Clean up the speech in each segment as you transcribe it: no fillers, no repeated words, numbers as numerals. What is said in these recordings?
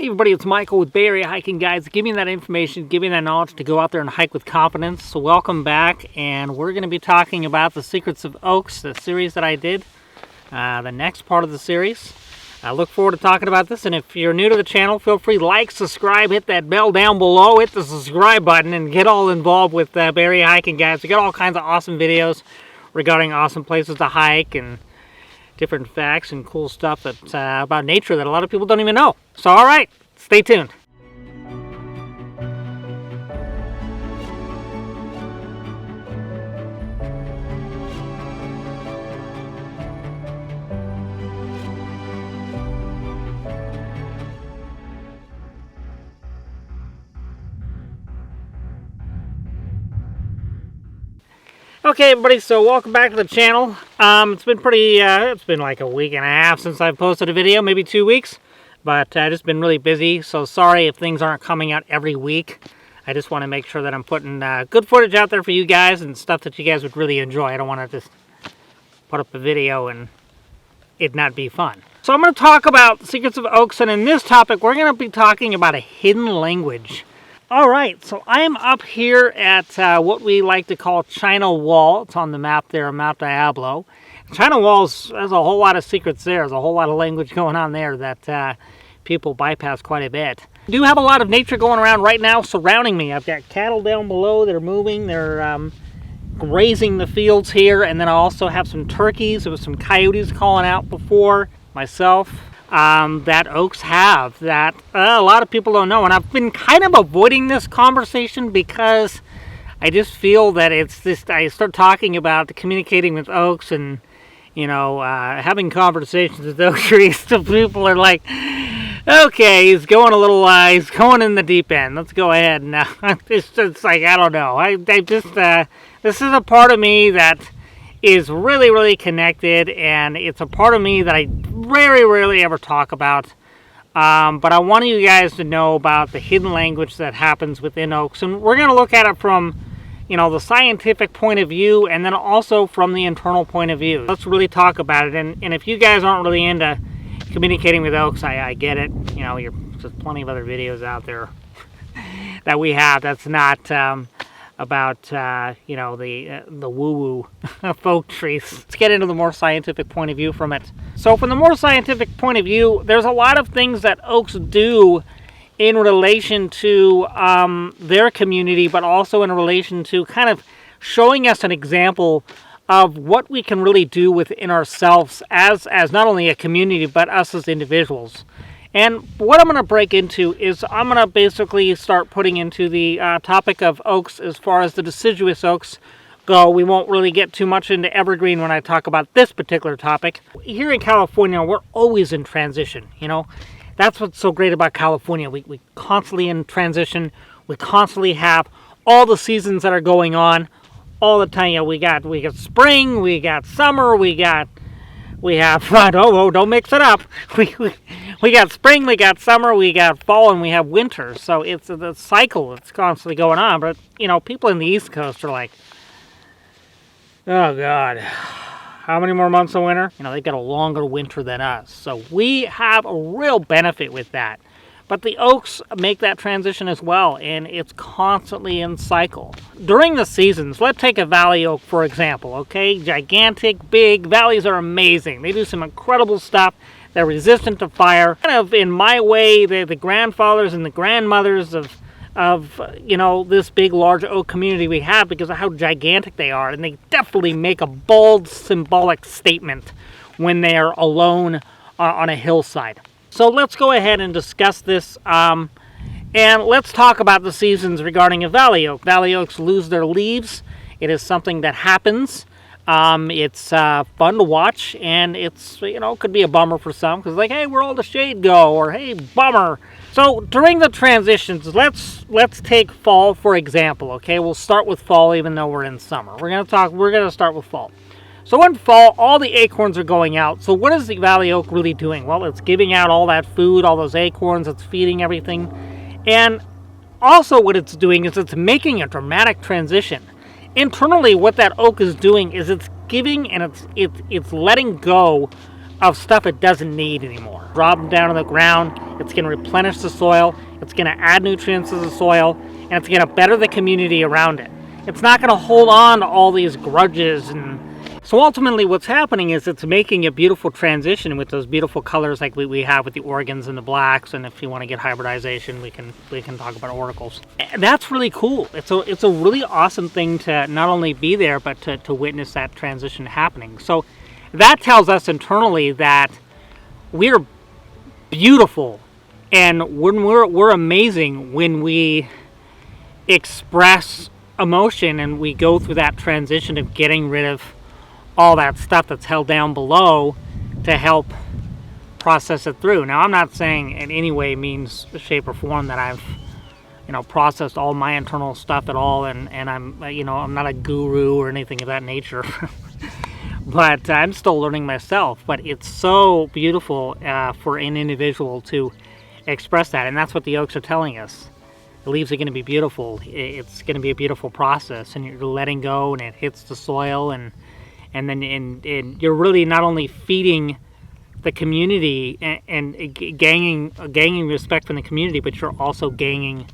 Hey everybody, it's Michael with Bay Area Hiking Guides, giving you that information, giving you that knowledge to go out there and hike with confidence. So welcome back, and we're going to be talking about the Secrets of Oaks, the series that I did, the next part of the series. I look forward to talking about this, and if you're new to the channel, feel free to like, subscribe, hit that bell down below, hit the subscribe button, and get all involved with Bay Area Hiking Guides. We got all kinds of awesome videos regarding awesome places to hike and different facts and cool stuff that's about nature that a lot of people don't even know. So all right, stay tuned. Okay, everybody, so welcome back to the channel. It's been like a week and a half since I've posted a video, maybe 2 weeks, but I've just been really busy, so sorry if things aren't coming out every week. I just want to make sure that I'm putting good footage out there for you guys and stuff that you guys would really enjoy. I don't want to just put up a video and it not be fun. So I'm going to talk about the Secrets of Oaks, and in this topic, we're going to be talking about a hidden language. Alright, so I am up here at what we like to call China Wall. It's on the map there, Mount Diablo. China Wall's, there's a whole lot of secrets there. There's a whole lot of language going on there that people bypass quite a bit. I do have a lot of nature going around right now surrounding me. I've got cattle down below. They're moving. They're grazing the fields here. And then I also have some turkeys. There was some coyotes calling out before myself. That oaks have that a lot of people don't know, and I've been kind of avoiding this conversation because I just feel that it's just, I start talking about communicating with oaks and, you know, having conversations with oak trees, so people are like, okay, he's going a little, he's going in the deep end, let's go ahead. Now, it's like, I don't know, I just, this is a part of me that is really, really connected, and it's a part of me that I very rarely ever talk about, but I want you guys to know about the hidden language that happens within oaks, and we're going to look at it from, you know, the scientific point of view, and then also from the internal point of view. Let's really talk about it, and if you guys aren't really into communicating with oaks, I get it. You know, there's plenty of other videos out there that we have that's not about you know, the woo-woo folk trees. Let's get into the more scientific point of view from it. So from the more scientific point of view, there's a lot of things that oaks do in relation to their community, but also in relation to kind of showing us an example of what we can really do within ourselves as not only a community, but us as individuals. And what I'm going to break into is I'm going to basically start putting into the topic of oaks as far as the deciduous oaks go. We won't really get too much into evergreen when I talk about this particular topic. Here in California, we're always in transition, you know. That's what's so great about California. We constantly in transition. We constantly have all the seasons that are going on all the time. You know, we got spring, we got summer, we have don't mix it up. We got spring, we got summer, we got fall, and we have winter. So it's the cycle that's constantly going on. But, you know, people in the East Coast are like, oh, God, how many more months of winter? You know, they got a longer winter than us. So we have a real benefit with that. But the oaks make that transition as well, and it's constantly in cycle. During the seasons, let's take a valley oak, for example, okay? Gigantic, big, valleys are amazing. They do some incredible stuff. They're resistant to fire. Kind of, in my way, they're the grandfathers and the grandmothers of you know, this big, large oak community we have because of how gigantic they are. And they definitely make a bold, symbolic statement when they are alone on a hillside. So let's go ahead and discuss this, and let's talk about the seasons regarding a valley oak. Valley oaks lose their leaves. It is something that happens. It's fun to watch, and it's, you know, could be a bummer for some, because like, hey, where'd all the shade go? Or hey, bummer. So during the transitions, let's take fall, for example, okay? We'll start with fall even though we're in summer. We're going to start with fall. So in fall, all the acorns are going out. So what is the valley oak really doing? Well, it's giving out all that food, all those acorns, it's feeding everything. And also what it's doing is it's making a dramatic transition. Internally, what that oak is doing is it's giving and it's letting go of stuff it doesn't need anymore. Drop them down on the ground, it's going to replenish the soil, it's going to add nutrients to the soil, and it's going to better the community around it. It's not going to hold on to all these grudges. And so ultimately what's happening is it's making a beautiful transition with those beautiful colors like we have with the Oregons and the blacks, and if you want to get hybridization, we can talk about oracles. And that's really cool. It's a really awesome thing to not only be there, but to witness that transition happening. So that tells us internally that we're beautiful, and when we're amazing when we express emotion and we go through that transition of getting rid of all that stuff that's held down below to help process it through. Now, I'm not saying in any way, means, shape, or form that I've processed all my internal stuff at all, and I'm I'm not a guru or anything of that nature. But I'm still learning myself. But it's so beautiful for an individual to express that, and that's what the oaks are telling us. The leaves are going to be beautiful. It's going to be a beautiful process, and you're letting go, and it hits the soil, and then you're really not only feeding the community and gaining respect from the community, but you're also gaining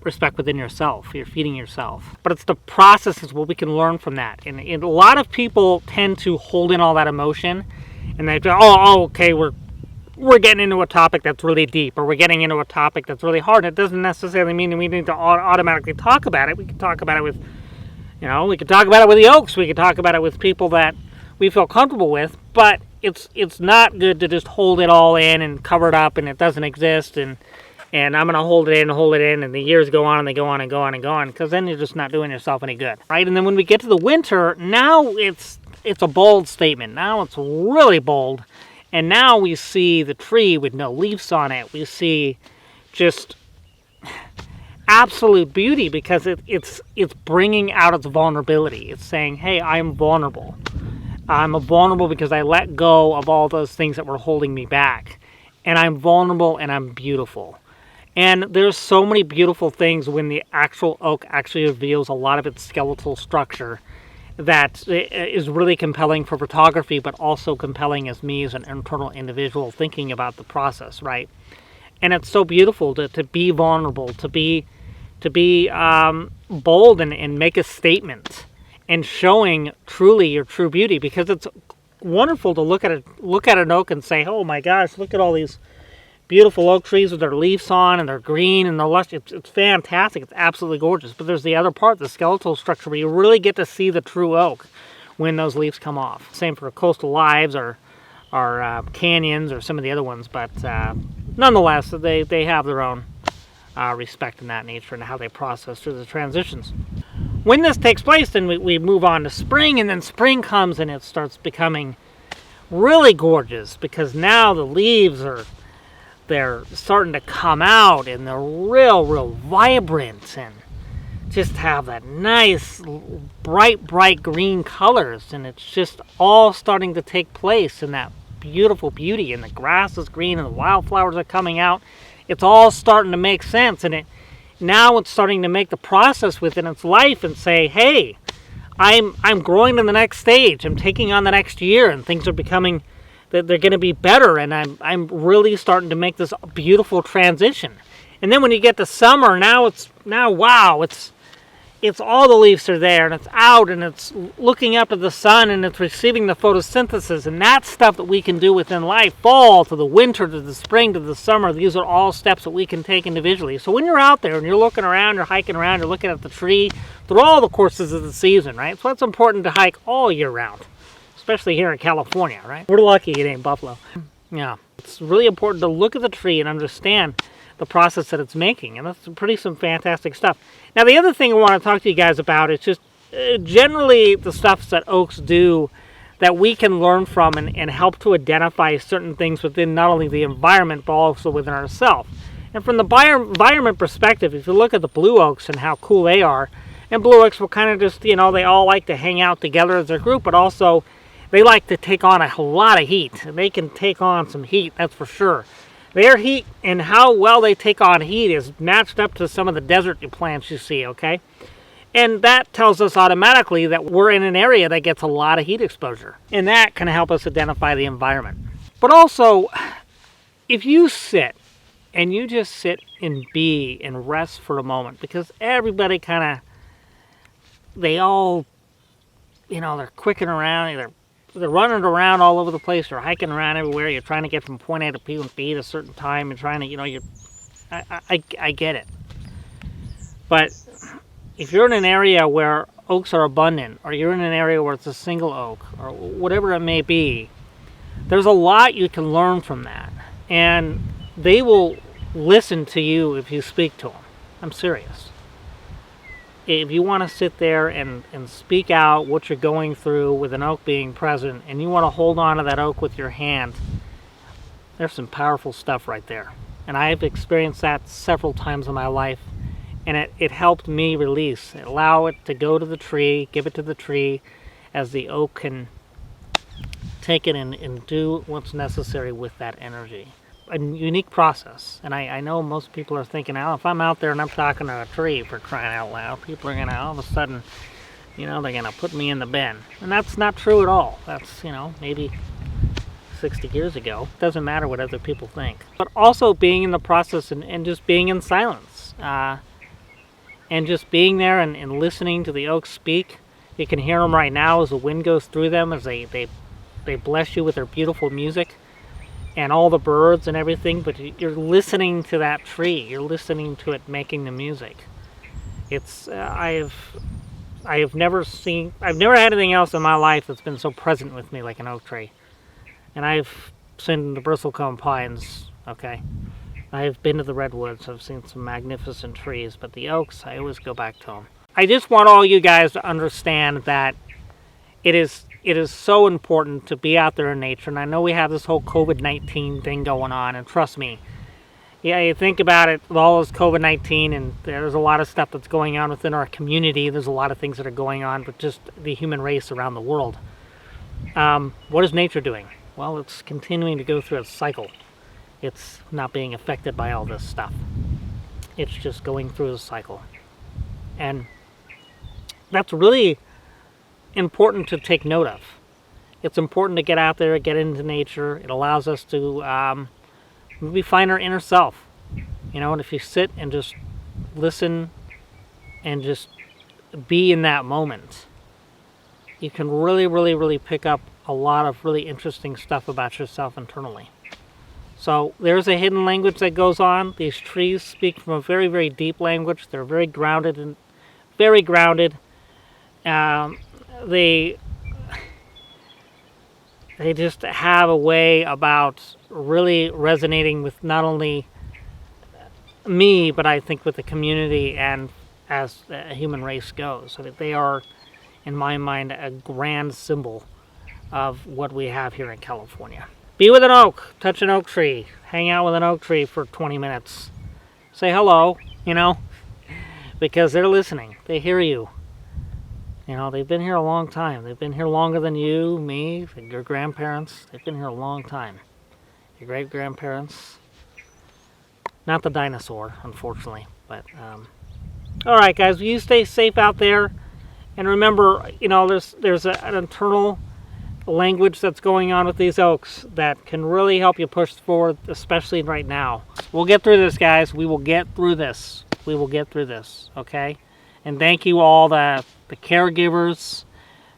respect within yourself. You're feeding yourself. But it's the process is what we can learn from that. And a lot of people tend to hold in all that emotion, and they go, okay, we're getting into a topic that's really deep, or we're getting into a topic that's really hard. It doesn't necessarily mean that we need to automatically talk about it. We can talk about it with, we could talk about it with the oaks. We could talk about it with people that we feel comfortable with. But it's not good to just hold it all in and cover it up, and it doesn't exist. And I'm going to hold it in, and the years go on, and they go on and go on and go on, because then you're just not doing yourself any good, right? And then when we get to the winter, now it's a bold statement. Now it's really bold. And now we see the tree with no leaves on it. We see just absolute beauty, because it's bringing out its vulnerability. It's saying, hey, I'm vulnerable. I'm vulnerable because I let go of all those things that were holding me back. And I'm vulnerable, and I'm beautiful. And there's so many beautiful things when the actual oak actually reveals a lot of its skeletal structure that is really compelling for photography, but also compelling as me as an internal individual thinking about the process, right? And it's so beautiful to be vulnerable, to be bold and make a statement and showing truly your true beauty, because it's wonderful to look at an oak and say, oh my gosh, look at all these beautiful oak trees with their leaves on, and they're green and they're lush. It's fantastic. It's absolutely gorgeous. But there's the other part, the skeletal structure, where you really get to see the true oak when those leaves come off. Same for Coastal Lives or Canyons or some of the other ones. But nonetheless, they have their own respect in that nature and how they process through the transitions. When this takes place, then we move on to spring, and then spring comes and it starts becoming really gorgeous, because now the leaves they're starting to come out, and they're real vibrant, and just have that nice bright green colors, and it's just all starting to take place in that beautiful beauty, and the grass is green and the wildflowers are coming out. It's all starting to make sense, and now it's starting to make the process within its life and say, hey, I'm growing to the next stage. I'm taking on the next year, and things are becoming that they're going to be better, and I'm really starting to make this beautiful transition. And then when you get to summer, wow, it's all the leaves are there, and it's out, and it's looking up to the sun, and it's receiving the photosynthesis, and that's stuff that we can do within life. Fall to the winter to the spring to the summer, these are all steps that we can take individually. So when you're out there and you're looking around, you're hiking around, you're looking at the tree, through all the courses of the season, right? So it's important to hike all year round, especially here in California, right? We're lucky it ain't Buffalo. Yeah, it's really important to look at the tree and understand the process that it's making, and that's some fantastic stuff. Now, the other thing I want to talk to you guys about is just generally the stuff that oaks do that we can learn from and help to identify certain things within not only the environment, but also within ourselves. And from the environment perspective, if you look at the blue oaks and how cool they are, and blue oaks will kind of just, they all like to hang out together as a group, but also they like to take on a lot of heat. They can take on some heat, that's for sure. Their heat and how well they take on heat is matched up to some of the desert plants you see, okay? And that tells us automatically that we're in an area that gets a lot of heat exposure. And that can help us identify the environment. But also, if you sit and you just sit and be and rest for a moment, because everybody kind of, they all, they're quicking around, they're running around all over the place, they're hiking around everywhere, you're trying to get from point A to point B at a certain time, and trying to, I get it. But if you're in an area where oaks are abundant, or you're in an area where it's a single oak, or whatever it may be, there's a lot you can learn from that. And they will listen to you if you speak to them. I'm serious. If you want to sit there and speak out what you're going through with an oak being present, and you want to hold on to that oak with your hand, there's some powerful stuff right there. And I've experienced that several times in my life, and it helped me release. Allow it to go to the tree, give it to the tree, as the oak can take it and do what's necessary with that energy. A unique process. And I know most people are thinking, oh, if I'm out there and I'm talking to a tree, for crying out loud, people are going to all of a sudden, they're going to put me in the bin. And that's not true at all. That's, maybe 60 years ago. It doesn't matter what other people think. But also being in the process and just being in silence. And just being there and listening to the oaks speak. You can hear them right now as the wind goes through them, as they bless you with their beautiful music. And all the birds and everything, but you're listening to that tree. You're listening to it making the music. It's I've never had anything else in my life that's been so present with me like an oak tree. And I've seen the bristlecone pines. Okay, I've been to the redwoods. I've seen some magnificent trees, but the oaks, I always go back to them. I just want all you guys to understand that it is so important to be out there in nature. And I know we have this whole COVID-19 thing going on, and trust me, you think about it, with all this COVID-19, and there's a lot of stuff that's going on within our community. There's a lot of things that are going on with just the human race around the world. What is nature doing? Well, it's continuing to go through a cycle. It's not being affected by all this stuff. It's just going through a cycle. And that's really important to take note of. It's important to get out there, get into nature. It allows us to maybe find our inner self. And if you sit and just listen and just be in that moment, you can really, really, really pick up a lot of really interesting stuff about yourself internally. So there's a hidden language that goes on. These trees speak from a very, very deep language. They're very grounded and very grounded. They just have a way about really resonating with not only me, but I think with the community and as the human race goes. So that they are, in my mind, a grand symbol of what we have here in California. Be with an oak, touch an oak tree, hang out with an oak tree for 20 minutes. Say hello, because they're listening. They hear you. They've been here a long time. They've been here longer than you, me, your grandparents. They've been here a long time. Your great-grandparents. Not the dinosaur, unfortunately. But, all right, guys, you stay safe out there. And remember, there's an internal language that's going on with these oaks that can really help you push forward, especially right now. We'll get through this, guys. We will get through this. We will get through this, okay? And thank you all, the caregivers,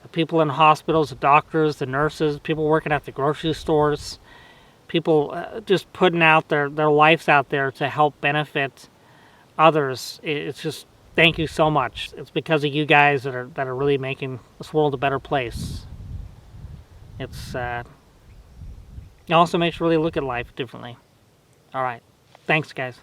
the people in hospitals, the doctors, the nurses, people working at the grocery stores, people just putting out their lives out there to help benefit others. It's just, thank you so much. It's because of you guys that are really making this world a better place. It also makes you really look at life differently. All right. Thanks, guys.